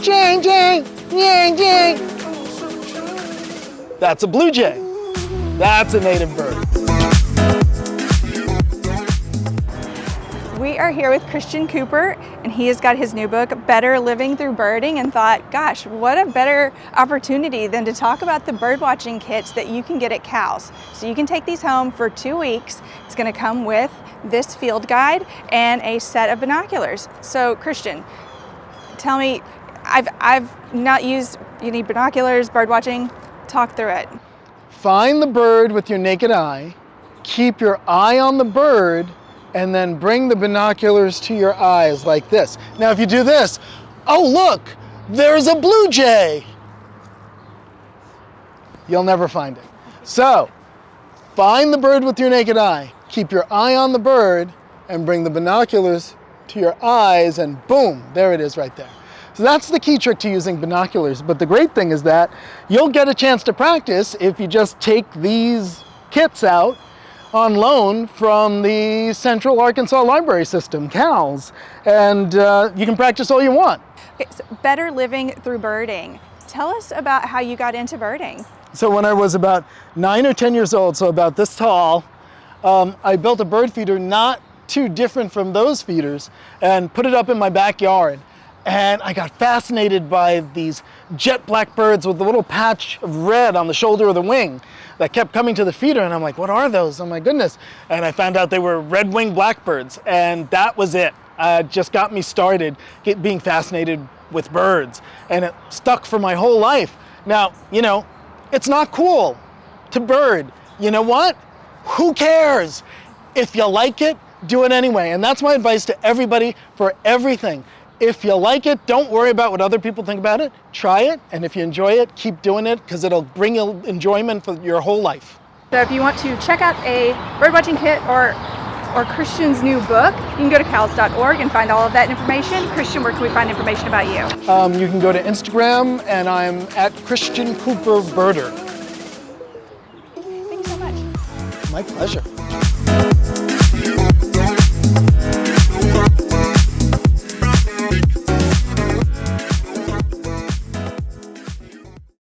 Jing, jing, jing, jing. That's a blue jay. That's a native bird. We are here with Christian Cooper, and he has got his new book, Better Living Through Birding, and thought, gosh, what a better opportunity than to talk about the birdwatching kits that you can get at Cal's. So you can take these home for 2 weeks. It's going to come with this field guide and a set of binoculars. So Christian, tell me, I've not used any binoculars, birdwatching. Talk through it. Find the bird with your naked eye, keep your eye on the bird, and then bring the binoculars to your eyes like this. Now if you do this, oh look, there's a blue jay. You'll never find it. So, find the bird with your naked eye, keep your eye on the bird, and bring the binoculars to your eyes, and boom, there it is right there. So that's the key trick to using binoculars. But the great thing is that you'll get a chance to practice if you just take these kits out on loan from the Central Arkansas Library System, CALS, and you can practice all you want. Okay, so Better Living Through Birding. Tell us about how you got into birding. So when I was about 9 or 10 years old, so about this tall, I built a bird feeder not too different from those feeders and put it up in my backyard. And I got fascinated by these jet black birds with a little patch of red on the shoulder of the wing that kept coming to the feeder, and I'm like, what are those? Oh my goodness. And I found out they were red-winged blackbirds, and that was it. Just got me started being fascinated with birds, and it stuck for my whole life. Now, you know, it's not cool to bird. You know what? Who cares? If you like it, do it anyway. And that's my advice to everybody for everything. If you like it, don't worry about what other people think about it. Try it, and if you enjoy it, keep doing it, because it'll bring you enjoyment for your whole life. So if you want to check out a birdwatching kit or Christian's new book, you can go to cals.org and find all of that information. Christian, where can we find information about you? You can go to Instagram, and I'm at Christian Cooper Birder. Thank you so much. My pleasure.